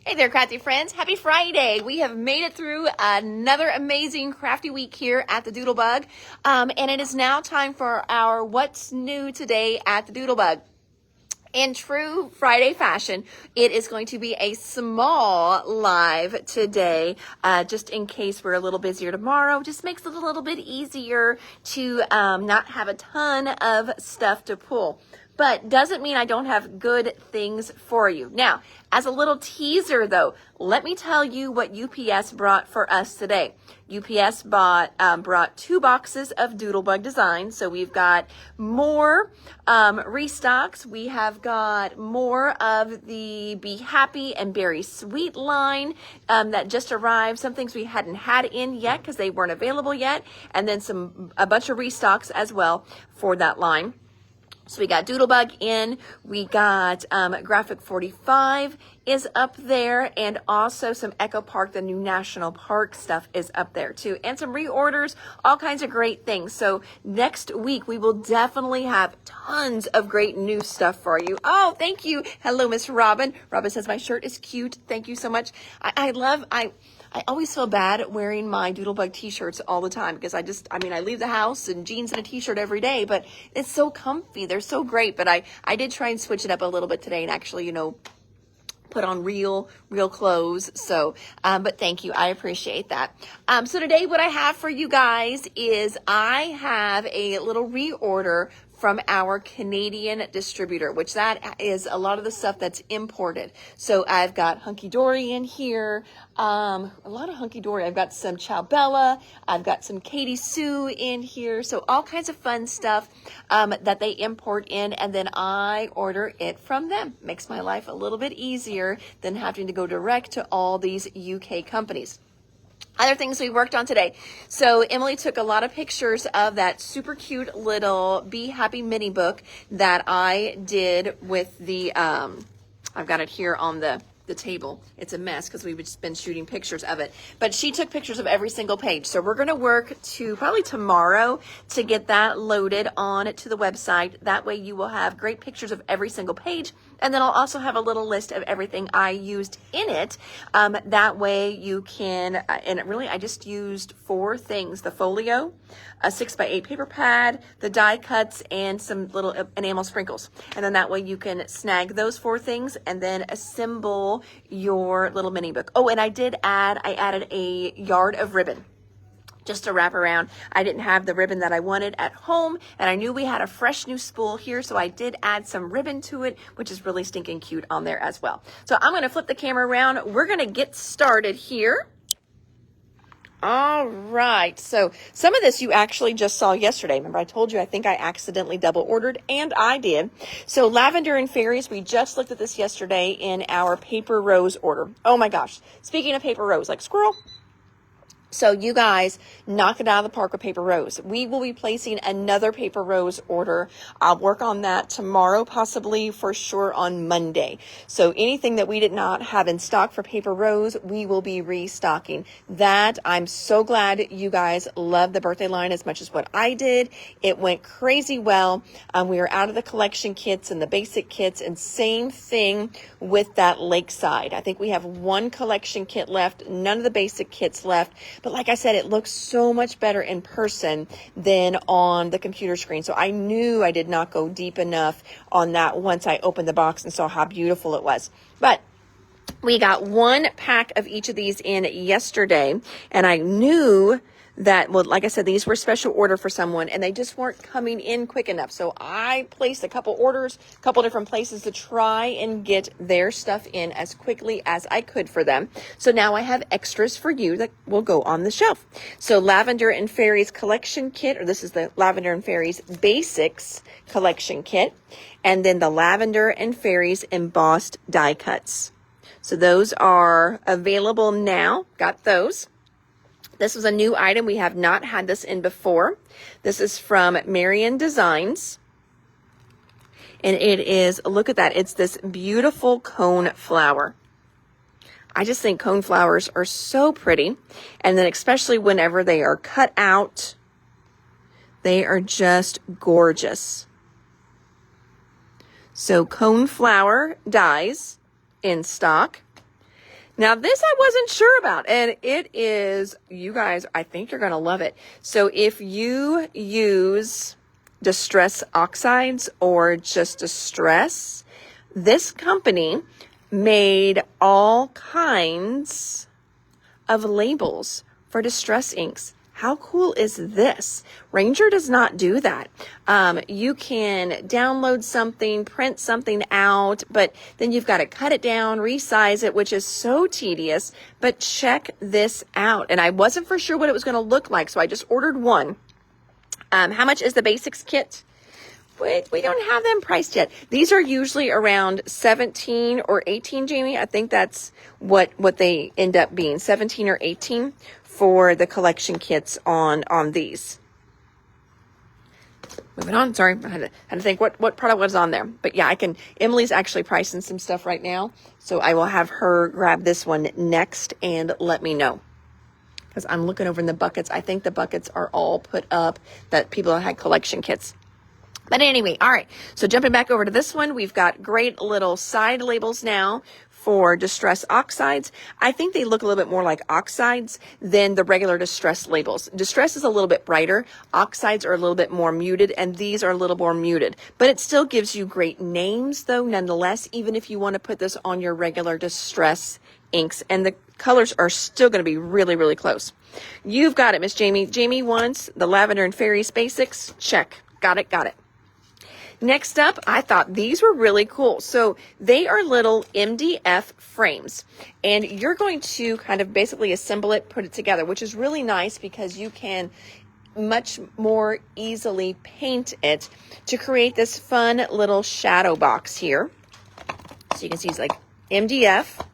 Hey there, crafty friends. Happy Friday. We have made it through another amazing crafty week here at the Doodlebug. And it is now time for our What's New Today at the Doodlebug. In true Friday fashion, it is going to be a small live today, just in case we're a little busier tomorrow. Just makes it a little bit easier to not have a ton of stuff to pull. But doesn't mean I don't have good things for you. Now, as a little teaser though, let me tell you what UPS brought for us today. UPS brought 2 boxes of Doodlebug designs. So we've got more restocks. We have got more of the Be Happy and Berry Sweet line that just arrived. Some things we hadn't had in yet because they weren't available yet. And then a bunch of restocks as well for that line. So we got Doodlebug in, we got Graphic 45 is up there, and also some Echo Park, the new national park stuff is up there too, and some reorders, all kinds of great things. So next week we will definitely have tons of great new stuff for you. Oh, thank you. Hello, Miss Robin. Robin says my shirt is cute. Thank you so much. I always feel bad wearing my Doodlebug t-shirts all the time because I leave the house in jeans and a t-shirt every day, but it's so comfy. They're so great. But I did try and switch it up a little bit today and actually, put on real clothes. So, but thank you. I appreciate that. So today what I have for you guys is I have a little reorder from our Canadian distributor, which that is a lot of the stuff that's imported. So I've got Hunky Dory in here, a lot of Hunky Dory. I've got some Ciao Bella, I've got some Katie Sue in here. So all kinds of fun stuff that they import in, and then I order it from them. Makes my life a little bit easier than having to go direct to all these UK companies. Other things we worked on today. So Emily took a lot of pictures of that super cute little Be Happy mini book that I did with the, I've got it here on the table. It's a mess because we've just been shooting pictures of it. But she took pictures of every single page. So we're going to work to probably tomorrow to get that loaded on to the website. That way you will have great pictures of every single page. And then I'll also have a little list of everything I used in it. That way you can, and really I just used 4 things: the folio, a 6x8 paper pad, the die cuts, and some little enamel sprinkles. And then that way you can snag those 4 things and then assemble your little mini book. Oh, and I added a yard of ribbon just to wrap around. I didn't have the ribbon that I wanted at home, and I knew we had a fresh new spool here, so I did add some ribbon to it, which is really stinking cute on there as well. So I'm going to flip the camera around. We're going to get started here. All right, so some of this you actually just saw yesterday. Remember I told you I think I accidentally double ordered, and I did. So Lavender and Fairies, we just looked at this yesterday in our Paper Rose order. Oh my gosh, speaking of Paper Rose, like squirrel. So you guys knock it out of the park with Paper Rose. We will be placing another Paper Rose order. I'll work on that tomorrow, possibly for sure on Monday. So anything that we did not have in stock for Paper Rose, we will be restocking. That, I'm so glad you guys love the birthday line as much as what I did. It went crazy well. We are out of the collection kits and the basic kits, and same thing with that Lakeside. I think we have 1 collection kit left, none of the basic kits left. But like I said, it looks so much better in person than on the computer screen. So I knew I did not go deep enough on that once I opened the box and saw how beautiful it was. But we got 1 pack of each of these in yesterday, and I knew that, well, like I said, these were special order for someone and they just weren't coming in quick enough. So I placed a couple orders, a couple different places to try and get their stuff in as quickly as I could for them. So now I have extras for you that will go on the shelf. So Lavender and Fairies collection kit, or this is the Lavender and Fairies Basics collection kit, and then the Lavender and Fairies embossed die cuts. So those are available now. Got those. This was a new item. We have not had this in before. This is from Marion Designs. And it is, look at that. It's this beautiful cone flower. I just think cone flowers are so pretty. And then especially whenever they are cut out, they are just gorgeous. So cone flower dies in stock. Now this I wasn't sure about, and it is, you guys, I think you're going to love it. So if you use Distress Oxides or just Distress, this company made all kinds of labels for Distress inks. How cool is this? Ranger does not do that. You can download something, print something out, but then you've got to cut it down, resize it, which is so tedious. But check this out. And I wasn't for sure what it was going to look like, so I just ordered one. How much is the basics kit? Wait, we don't have them priced yet. These are usually around 17 or 18, Jamie. I think that's what they end up being, 17 or 18 for the collection kits on these. Moving on. Sorry, I had to think what product was on there. But yeah, Emily's actually pricing some stuff right now. So I will have her grab this one next and let me know. Because I'm looking over in the buckets. I think the buckets are all put up that people had collection kits. But anyway, all right. So jumping back over to this one, we've got great little side labels now for Distress Oxides. I think they look a little bit more like oxides than the regular Distress labels. Distress is a little bit brighter. Oxides are a little bit more muted, and these are a little more muted. But it still gives you great names, though, nonetheless, even if you want to put this on your regular Distress inks. And the colors are still going to be really, really close. You've got it, Miss Jamie. Jamie wants the Lavender and Fairies Basics. Check. Got it, got it. Next up, I thought these were really cool. So they are little MDF frames, and you're going to kind of basically assemble it, put it together, which is really nice because you can much more easily paint it to create this fun little shadow box here. So you can see it's like MDF.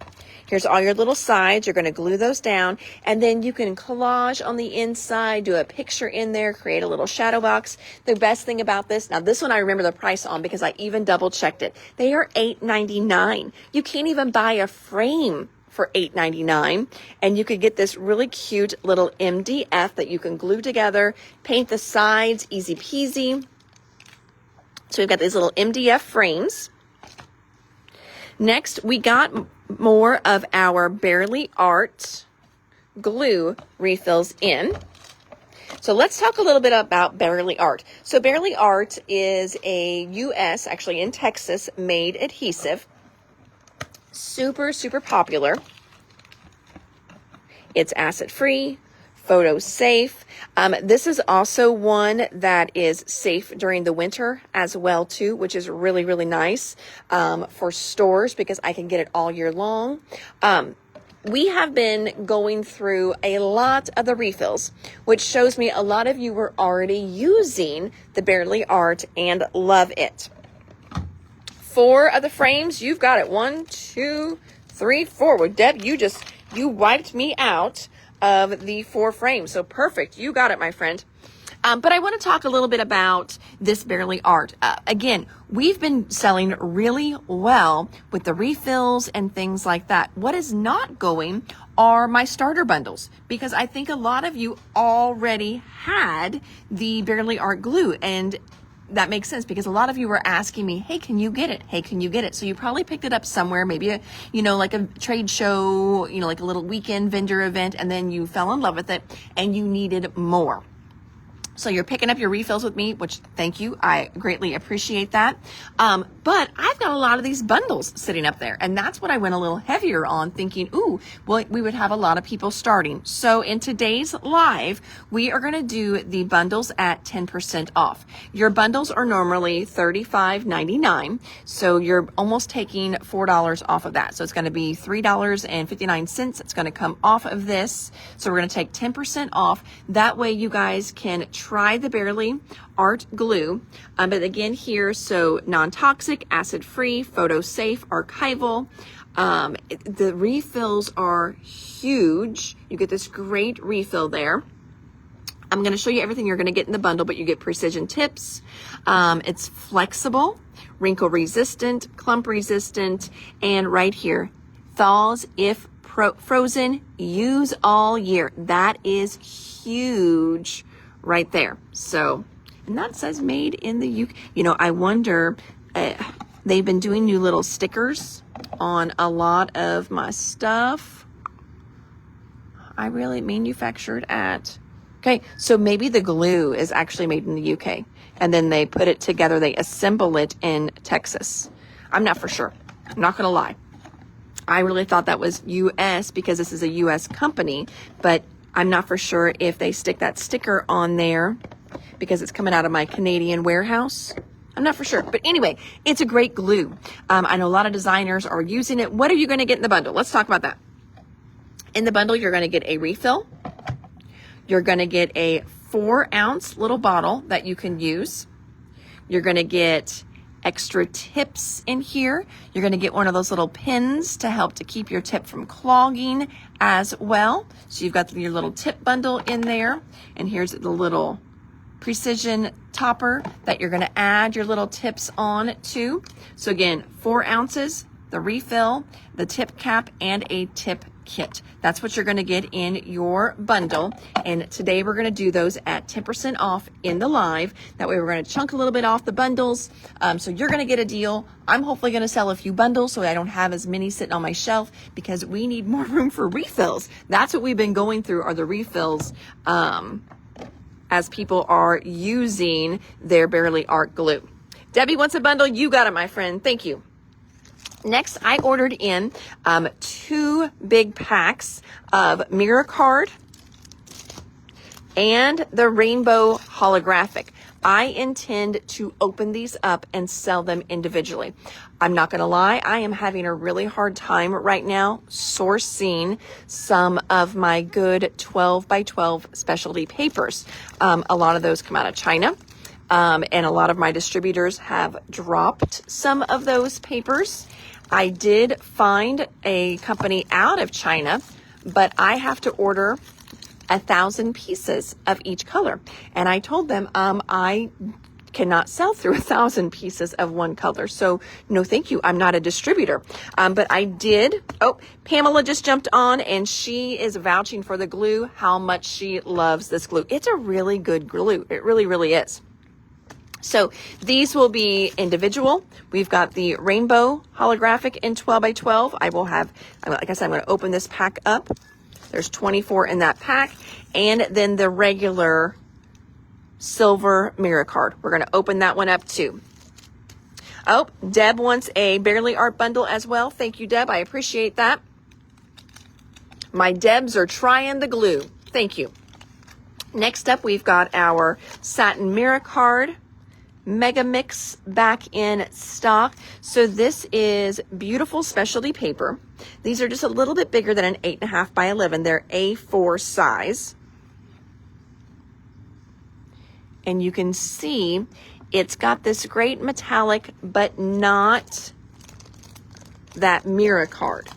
Here's all your little sides. You're going to glue those down, and then you can collage on the inside, do a picture in there, create a little shadow box. The best thing about this, now this one I remember the price on because I even double checked it. They are $8.99. You can't even buy a frame for $8.99, and you could get this really cute little MDF that you can glue together, paint the sides, easy peasy. So we've got these little MDF frames. Next, we got more of our Bearly Art glue refills in. So let's talk a little bit about Bearly Art. So Bearly Art is a US, actually in Texas, made adhesive. Super, super popular. It's acid-free, photo-safe. This is also one that is safe during the winter as well too, which is really, really nice for stores because I can get it all year long. We have been going through a lot of the refills, which shows me a lot of you were already using the Bearly Art and love it. 4 of the frames, you've got it. 1, 2, 3, 4. Well, Deb, you wiped me out of the 4 frames. So perfect. You got it, my friend. But I want to talk a little bit about this Bearly Art. Again, we've been selling really well with the refills and things like that. What is not going are my starter bundles, because I think a lot of you already had the Bearly Art glue, and that makes sense because a lot of you were asking me, hey, can you get it? Hey, can you get it? So you probably picked it up somewhere, maybe like a trade show, like a little weekend vendor event, and then you fell in love with it and you needed more. So you're picking up your refills with me, which thank you. I greatly appreciate that. But I've got a lot of these bundles sitting up there, and that's what I went a little heavier on, thinking, well, we would have a lot of people starting. So in today's live, we are going to do the bundles at 10% off. Your bundles are normally $35.99. So you're almost taking $4 off of that. So it's going to be $3.59. It's going to come off of this. So we're going to take 10% off. That way you guys can try the Bearly Art glue. But again here, so non-toxic, acid-free, photo-safe, archival. The refills are huge. You get this great refill there. I'm going to show you everything you're going to get in the bundle, but you get precision tips. It's flexible, wrinkle resistant, clump resistant, and right here, thaws if frozen, use all year. That is huge right there. So, and that says made in the UK. I wonder, they've been doing new little stickers on a lot of my stuff. I really manufactured at, okay, so maybe the glue is actually made in the UK and then they put it together, they assemble it in Texas. I'm not for sure. I'm not gonna lie. I really thought that was US because this is a US company, but I'm not for sure if they stick that sticker on there because it's coming out of my Canadian warehouse. I'm not for sure. But anyway, it's a great glue. I know a lot of designers are using it. What are you going to get in the bundle? Let's talk about that. In the bundle, you're going to get a refill. You're going to get a 4-ounce little bottle that you can use. You're going to get extra tips in here. You're going to get one of those little pins to help to keep your tip from clogging as well. So you've got your little tip bundle in there. And here's the little precision topper that you're going to add your little tips on to. So again, 4 ounces, the refill, the tip cap, and a tip kit. That's what you're going to get in your bundle. And today we're going to do those at 10% off in the live. That way we're going to chunk a little bit off the bundles. So you're going to get a deal. I'm hopefully going to sell a few bundles so I don't have as many sitting on my shelf because we need more room for refills. That's what we've been going through are the refills. As people are using their Bearly Art glue. Debbie wants a bundle. You got it, my friend. Thank you. Next, I ordered in 2 big packs of MiraCard and the Rainbow Holographic. I intend to open these up and sell them individually. I'm not going to lie, I am having a really hard time right now sourcing some of my good 12 by 12 specialty papers. A lot of those come out of China, and a lot of my distributors have dropped some of those papers. I did find a company out of China, but I have to order 1,000 pieces of each color. And I told them, I cannot sell through 1,000 pieces of one color. So no, thank you. I'm not a distributor. But I did. Oh, Pamela just jumped on and she is vouching for the glue, how much she loves this glue. It's a really good glue. It really, really is. So these will be individual. We've got the Rainbow Holographic in 12 by 12. I will have, like I said, I'm going to open this pack up. There's 24 in that pack. And then the regular silver MiraCard. We're going to open that one up too. Oh, Deb wants a Bearly Art bundle as well. Thank you, Deb. I appreciate that. My Debs are trying the glue. Thank you. Next up, we've got our Satin MiraCard Mega Mix back in stock. So this is beautiful specialty paper. These are just a little bit bigger than an 8.5 by 11. They're A4 size. And you can see it's got this great metallic, but not that MiraCard,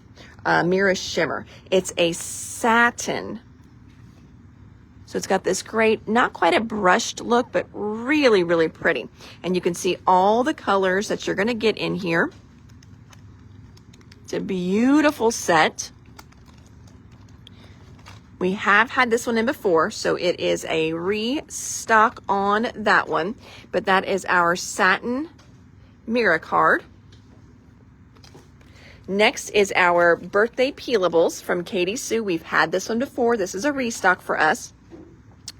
Mira Shimmer. It's a satin. So it's got this great, not quite a brushed look, but really, really pretty. And you can see all the colors that you're going to get in here. It's a beautiful set. We have had this one in before, so it is a restock on that one. But that is our Satin MiraCard. Next is our Birthday Peelables from Katie Sue. We've had this one before. This is a restock for us.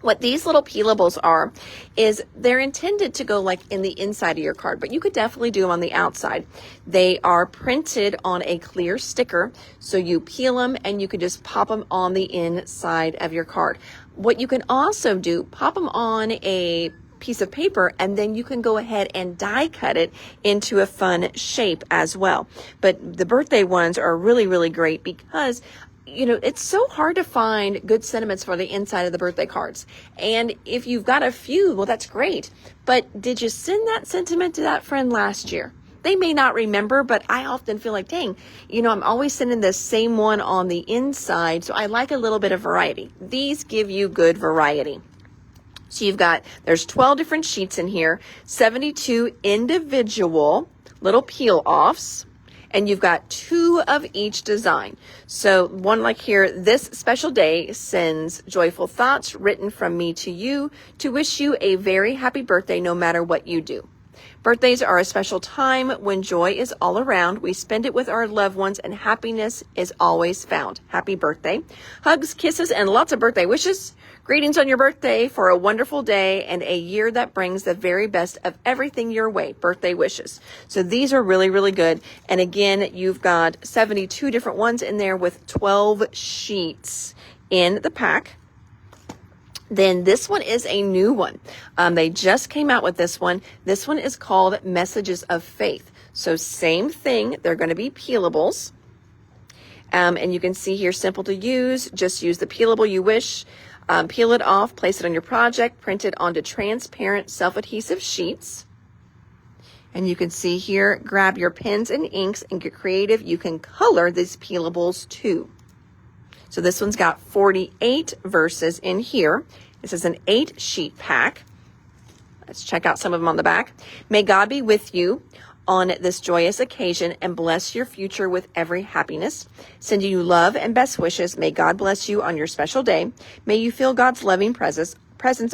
What these little peelables are is they're intended to go like in the inside of your card, but you could definitely do them on the outside. They are printed on a clear sticker, so you peel them and you can just pop them on the inside of your card. What you can also do, pop them on a piece of paper and then you can go ahead and die cut it into a fun shape as well. But the birthday ones are really, really great because you know, it's so hard to find good sentiments for the inside of the birthday cards. And if you've got a few, well, that's great. But did you send that sentiment to that friend last year? They may not remember, but I often feel like, dang, you know, I'm always sending the same one on the inside. So I like a little bit of variety. These give you good variety. So you've got, there's 12 different sheets in here, 72 individual little peel offs. And you've got 2 of each design. So one like here, this special day sends joyful thoughts written from me to you to wish you a very happy birthday no matter what you do. Birthdays are a special time when joy is all around. We spend it with our loved ones and happiness is always found. Happy birthday. Hugs, kisses, and lots of birthday wishes. Greetings on your birthday for a wonderful day and a year that brings the very best of everything your way. Birthday wishes. So these are really, really good. And again, you've got 72 different ones in there with 12 sheets in the pack. Then this one is a new one. They just came out with this one. This one is called Messages of Faith. So same thing. They're going to be peelables. And you can see here, simple to use. Just use the peelable you wish. Peel it off, place it on your project, print it onto transparent self-adhesive sheets. And you can see here, grab your pens and inks and get creative. You can color these peelables too. So this one's got 48 verses in here. This is an 8-sheet pack. Let's check out some of them on the back. May God be with you on this joyous occasion and bless your future with every happiness. Sending you love and best wishes. May God bless you on your special day. May you feel God's loving presence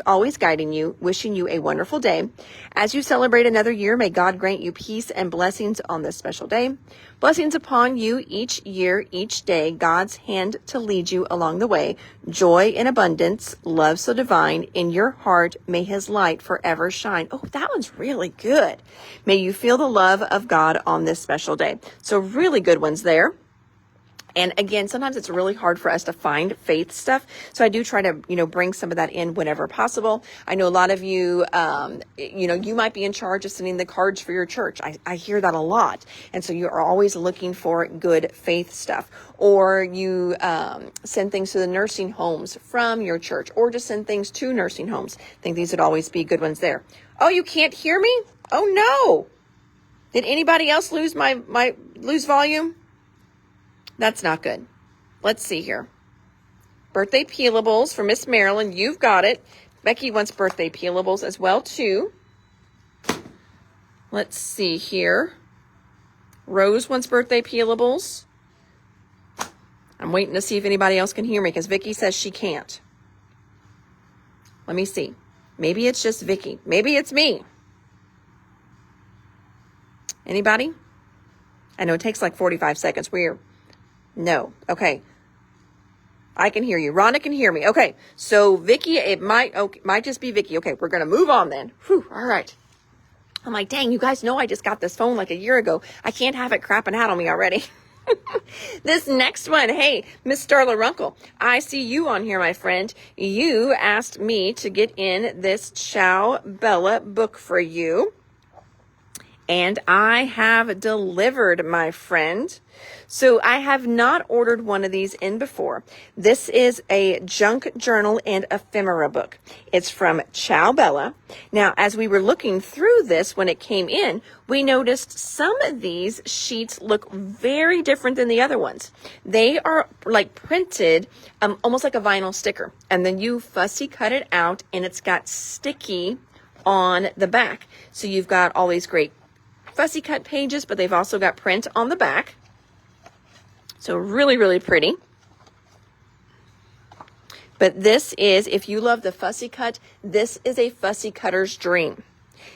always guiding you, wishing you a wonderful day. As you celebrate another year, may God grant you peace and blessings on this special day. Blessings upon you each year, each day, God's hand to lead you along the way. Joy in abundance, love so divine, in your heart, may his light forever shine. Oh, that one's really good. May you feel the love of God on this special day. So really good ones there. And again, sometimes it's really hard for us to find faith stuff. So I do try to, bring some of that in whenever possible. I know a lot of you, you might be in charge of sending the cards for your church. I hear that a lot. And so you are always looking for good faith stuff. Or you send things to the nursing homes from your church, or just send things to nursing homes. I think these would always be good ones there. Oh, you can't hear me? Oh, no. Did anybody else lose lose volume? That's not good. Let's see here. Birthday peelables for Miss Marilyn. You've got it. Becky wants birthday peelables as well, too. Let's see here. Rose wants birthday peelables. I'm waiting to see if anybody else can hear me because Vicky says she can't. Let me see. Maybe it's just Vicky. Maybe it's me. Anybody? I know it takes like 45 seconds. No. Okay. I can hear you. Rhonda can hear me. Okay. So Vicky, it might just be Vicky. Okay. We're going to move on then. Whew. All right. I'm like, dang, you guys know I just got this phone like a year ago. I can't have it crapping out on me already. This next one. Hey, Miss Starla Runkle. I see you on here, my friend. You asked me to get in this Ciao Bella book for you. And I have delivered, my friend. So I have not ordered one of these in before. This is a junk journal and ephemera book. It's from Ciao Bella. Now, as we were looking through this when it came in, we noticed some of these sheets look very different than the other ones. They are like printed almost like a vinyl sticker. And then you fussy cut it out and it's got sticky on the back. So you've got all these great fussy cut pages, but they've also got print on the back. So really, really pretty. But this is, if you love the fussy cut, this is a fussy cutter's dream.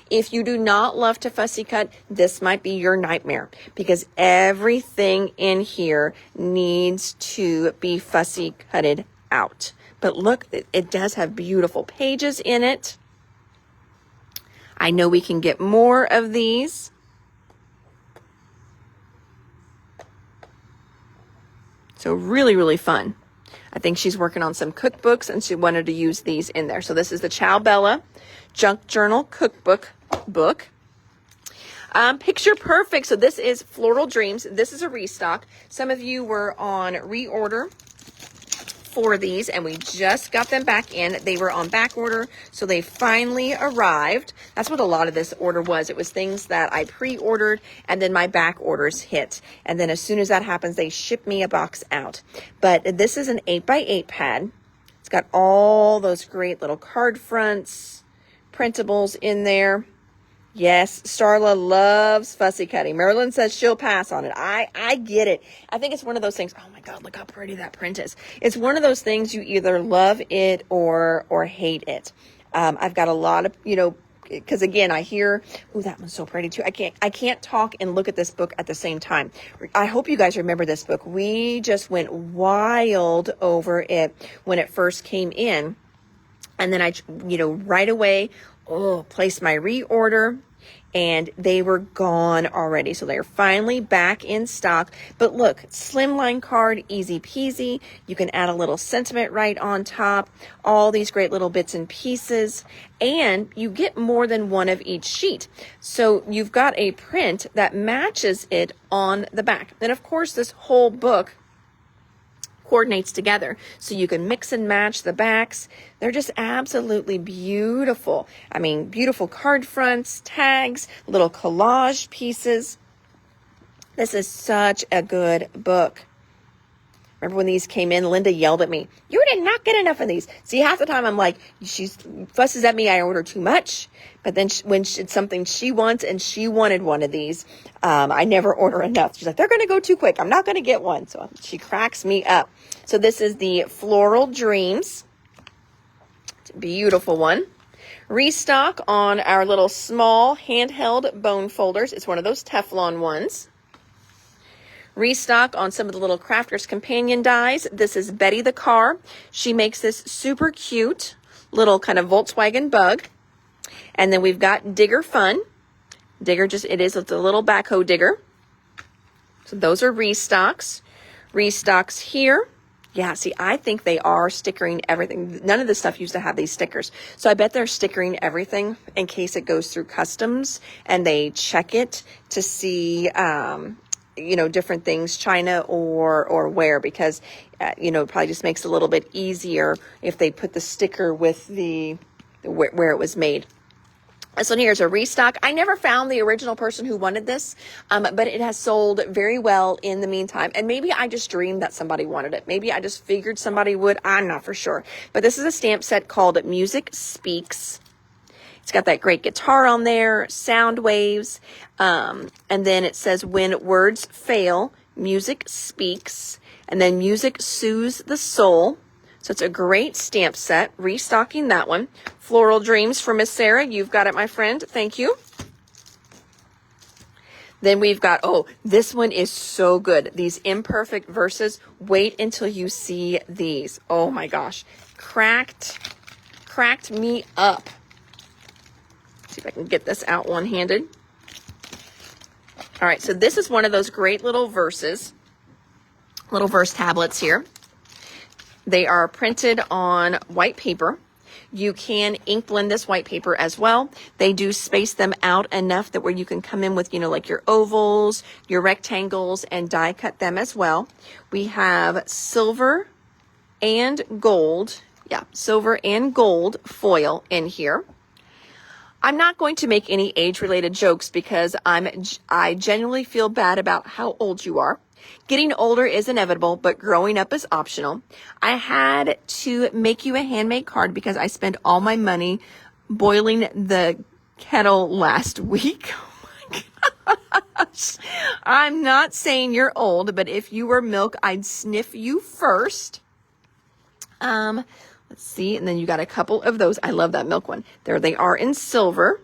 If you do not love to fussy cut, this might be your nightmare because everything in here needs to be fussy cutted out. But look, it does have beautiful pages in it. I know we can get more of these. So really, really fun. I think she's working on some cookbooks and she wanted to use these in there. So this is the Ciao Bella Junk Journal Cookbook book. Picture Perfect. So this is Floral Dreams. This is a restock. Some of you were on reorder for these and we just got them back in. They were on back order, so they finally arrived. That's what a lot of this order was. It was things that I pre-ordered and then my back orders hit. And then as soon as that happens, they ship me a box out. But this is an 8x8 pad. It's got all those great little card fronts, printables in there. Yes, Starla loves fussy cutting. Marilyn says she'll pass on it. I get it. I think it's one of those things. Oh my God, look how pretty that print is. It's one of those things you either love it or hate it. I've got a lot of, because again, I hear, oh, that one's so pretty too. I can't talk and look at this book at the same time. I hope you guys remember this book. We just went wild over it when it first came in. And then I, right away, placed my reorder, and they were gone already. So they're finally back in stock. But look, slimline card, easy peasy. You can add a little sentiment right on top, all these great little bits and pieces, and you get more than one of each sheet. So you've got a print that matches it on the back. And of course, this whole book coordinates together, so you can mix and match the backs. They're just absolutely beautiful. I mean, beautiful card fronts, tags, little collage pieces. This is such a good book. Remember when these came in, Linda yelled at me, "You did not get enough of these." See, half the time I'm like, she fusses at me, I order too much. But then when it's something she wants, and she wanted one of these, I never order enough. She's like, "They're going to go too quick. I'm not going to get one." So she cracks me up. So this is the Floral Dreams. It's a beautiful one. Restock on our little small handheld bone folders. It's one of those Teflon ones. Restock on some of the little Crafters Companion dies. This is Betty the Car. She makes this super cute little kind of Volkswagen bug. And then we've got Digger Fun. Digger it's a little backhoe digger. So those are restocks. Restocks here. Yeah, see, I think they are stickering everything. None of this stuff used to have these stickers. So I bet they're stickering everything in case it goes through customs and they check it to see, different things, China or where, because, it probably just makes it a little bit easier if they put the sticker with where it was made. This one here is a restock. I never found the original person who wanted this, but it has sold very well in the meantime. And maybe I just dreamed that somebody wanted it. Maybe I just figured somebody would. I'm not for sure. But this is a stamp set called Music Speaks. It's got that great guitar on there, sound waves, and then it says, "When words fail, music speaks," and then "Music soothes the soul." So it's a great stamp set. Restocking that one. Floral Dreams for Miss Sarah. You've got it, my friend. Thank you. Then we've got, this one is so good. These imperfect verses. Wait until you see these. Oh my gosh. Cracked me up. See if I can get this out one-handed. All right, so this is one of those great little verses, little verse tablets here. They are printed on white paper. You can ink blend this white paper as well. They do space them out enough that where you can come in with, like your ovals, your rectangles, and die cut them as well. We have silver and gold. Yeah, silver and gold foil in here. I'm not going to make any age-related jokes because I genuinely feel bad about how old you are. Getting older is inevitable, but growing up is optional. I had to make you a handmade card because I spent all my money boiling the kettle last week. Oh my gosh. I'm not saying you're old, but if you were milk, I'd sniff you first. Let's see. And then you got a couple of those. I love that milk one. There they are in silver.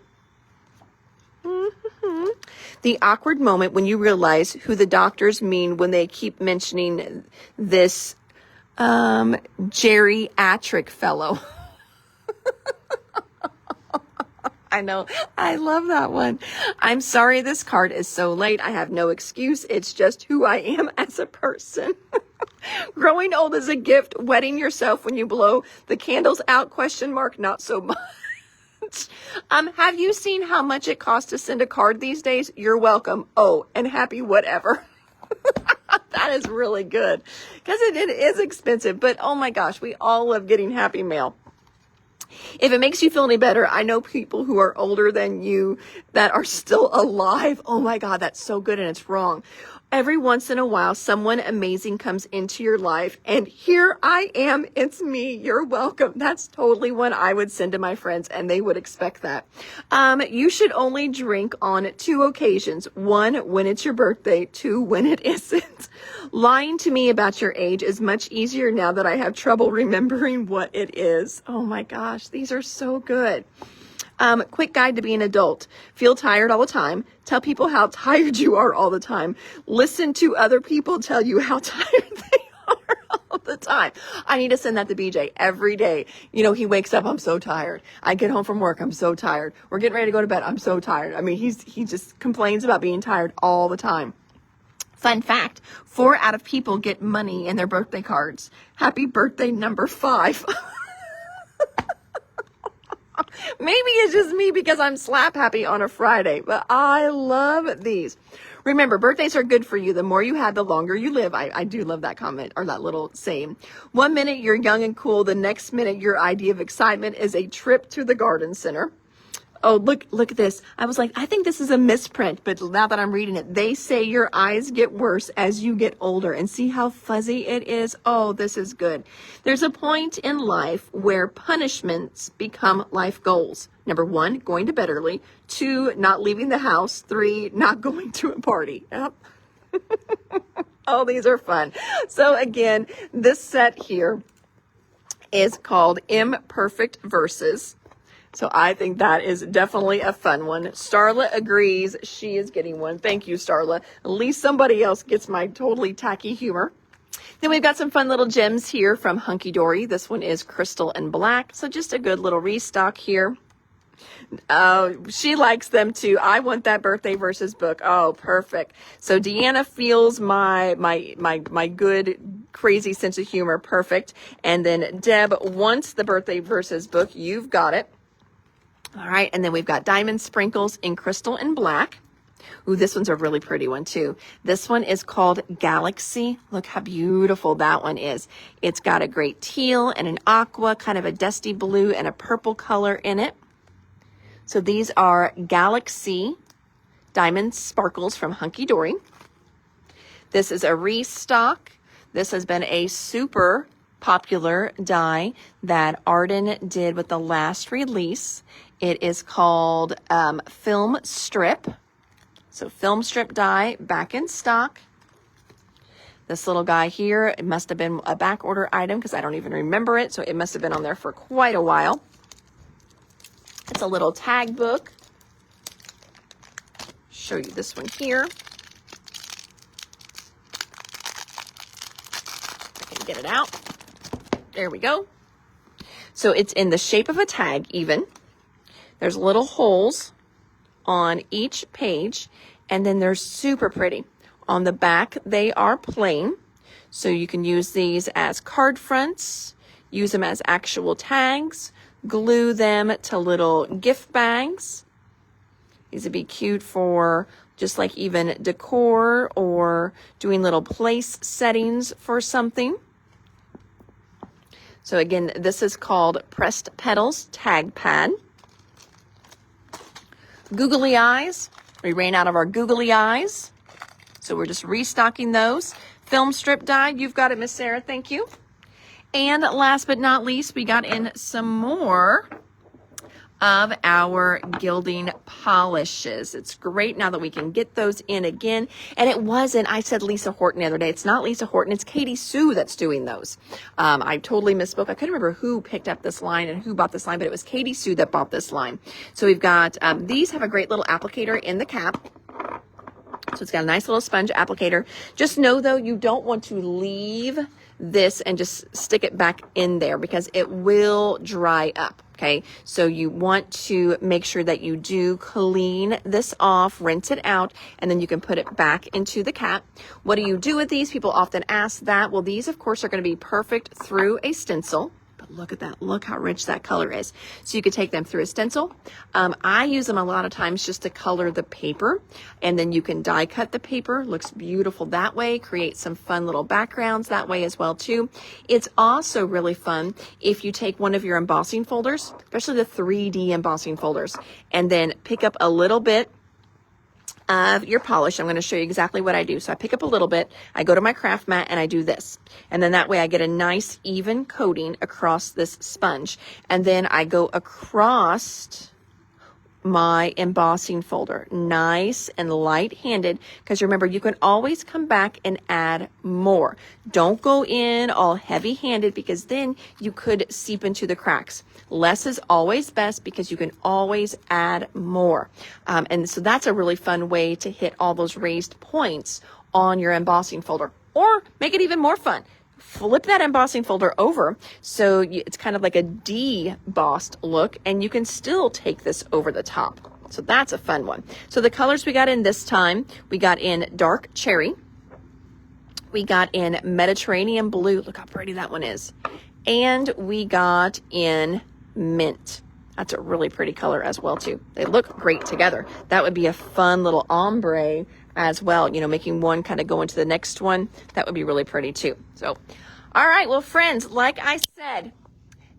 The awkward moment when you realize who the doctors mean when they keep mentioning this geriatric fellow. I know. I love that one. I'm sorry this card is so late. I have no excuse. It's just who I am as a person. Growing old is a gift. Wetting yourself when you blow the candles out, ? Not so much. Have you seen how much it costs to send a card these days? You're welcome. Oh, and happy whatever. That is really good because it is expensive, but oh my gosh, we all love getting happy mail. If it makes you feel any better, I know people who are older than you that are still alive. Oh my God, that's so good and it's wrong. Every once in a while, someone amazing comes into your life and here I am. It's me. You're welcome. That's totally one I would send to my friends and they would expect that. You should only drink on 2 occasions. 1, when it's your birthday. 2, when it isn't. Lying to me about your age is much easier now that I have trouble remembering what it is. Oh my gosh, these are so good. Quick guide to be an adult. Feel tired all the time. Tell people how tired you are all the time. Listen to other people tell you how tired they are all the time. I need to send that to BJ every day. You know, he wakes up, I'm so tired. I get home from work, I'm so tired. We're getting ready to go to bed, I'm so tired. I mean, he just complains about being tired all the time. Fun fact, 4 out of people get money in their birthday cards. Happy birthday number 5. Maybe it's just me because I'm slap happy on a Friday, but I love these. Remember, birthdays are good for you. The more you have, the longer you live. I do love that comment or that little saying. 1 minute you're young and cool. The next minute your idea of excitement is a trip to the garden center. Oh, look at this. I was like, I think this is a misprint, but now that I'm reading it, they say your eyes get worse as you get older, and see how fuzzy it is? Oh, this is good. There's a point in life where punishments become life goals. Number 1, going to bed early. 2, not leaving the house. 3, not going to a party. Yep. Oh, these are fun. So again, this set here is called Imperfect Verses. So I think that is definitely a fun one. Starla agrees. She is getting one. Thank you, Starla. At least somebody else gets my totally tacky humor. Then we've got some fun little gems here from Hunky Dory. This one is crystal and black. So just a good little restock here. She likes them too. I want that birthday verses book. Oh, perfect. So Deanna feels my good crazy sense of humor. Perfect. And then Deb wants the birthday verses book. You've got it. All right, and then we've got Diamond Sprinkles in crystal and black. Ooh, this one's a really pretty one too. This one is called Galaxy. Look how beautiful that one is. It's got a great teal and an aqua, kind of a dusty blue and a purple color in it. So these are Galaxy Diamond Sparkles from Hunky Dory. This is a restock. This has been a super popular die that Arden did with the last release. It is called Film Strip. So Film Strip die back in stock. This little guy here, it must have been a back order item because I don't even remember it. So it must have been on there for quite a while. It's a little tag book. Show you this one here. I can get it out. There we go. So it's in the shape of a tag even. There's little holes on each page, and then they're super pretty. On the back, they are plain. So you can use these as card fronts, use them as actual tags, glue them to little gift bags. These would be cute for just like even decor or doing little place settings for something. So again, this is called Pressed Petals Tag Pad. Googly eyes. We ran out of our googly eyes. So we're just restocking those. Film strip die. You've got it, Miss Sarah. Thank you. And last but not least, we got in some more of our gilding polishes. It's great now that we can get those in again. And it wasn't, I said Lisa Horton the other day. It's not Lisa Horton. It's Katie Sue that's doing those. I totally misspoke. I couldn't remember who picked up this line and who bought this line, but it was Katie Sue that bought this line. So we've got, these have a great little applicator in the cap. So it's got a nice little sponge applicator. Just know though, you don't want to leave this and just stick it back in there because it will dry up. Okay, so you want to make sure that you do clean this off, rinse it out, and then you can put it back into the cap. What do you do with these? People often ask that. Well, these, of course, are going to be perfect through a stencil. But look at that. Look how rich that color is. So you could take them through a stencil. I use them a lot of times just to color the paper. And then you can die cut the paper. Looks beautiful that way. Create some fun little backgrounds that way as well too. It's also really fun if you take one of your embossing folders, especially the 3D embossing folders, and then pick up a little bit of your polish. I'm going to show you exactly what I do. So I pick up a little bit, I go to my craft mat and I do this. And then that way I get a nice even coating across this sponge. And then I go across my embossing folder, nice and light-handed, because remember, you can always come back and add more. Don't go in all heavy-handed, because then you could seep into the cracks. Less is always best, because you can always add more. And so that's a really fun way to hit all those raised points on your embossing folder. Or make it even more fun. Flip that embossing folder over so it's kind of like a debossed look, and you can still take this over the top. So that's a fun one. So the colors we got in this time, we got in dark cherry, we got in Mediterranean blue, look how pretty that one is, and we got in mint. That's a really pretty color as well too. They look great together. That would be a fun little ombre as well, you know, making one kind of go into the next one. That would be really pretty too. So, all right, well, friends, like I said,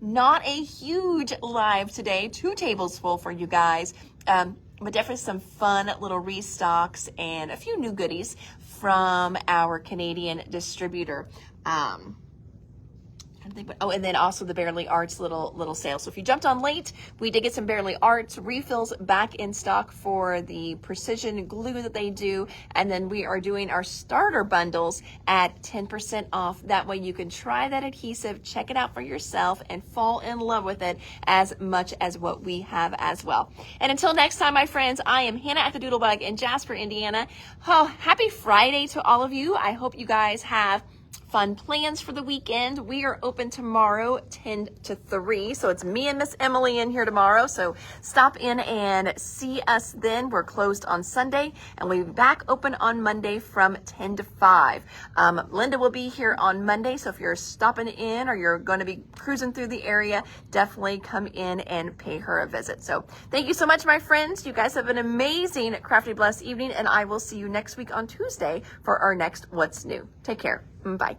not a huge live today, 2 tables full for you guys, but definitely some fun little restocks and a few new goodies from our Canadian distributor. Oh, and then also the Bearly Arts little sale. So if you jumped on late, we did get some Bearly Arts refills back in stock for the precision glue that they do. And then we are doing our starter bundles at 10% off. That way you can try that adhesive, check it out for yourself, and fall in love with it as much as what we have as well. And until next time, my friends, I am Hannah at the Doodlebug in Jasper, Indiana. Oh, happy Friday to all of you. I hope you guys have fun plans for the weekend. We are open tomorrow 10 to 3. So it's me and Miss Emily in here tomorrow. So stop in and see us then. We're closed on Sunday, and we'll be back open on Monday from 10 to 5. Linda will be here on Monday. So if you're stopping in or you're going to be cruising through the area, definitely come in and pay her a visit. So thank you so much, my friends. You guys have an amazing Crafty Blessed evening, and I will see you next week on Tuesday for our next What's New. Take care. Bye.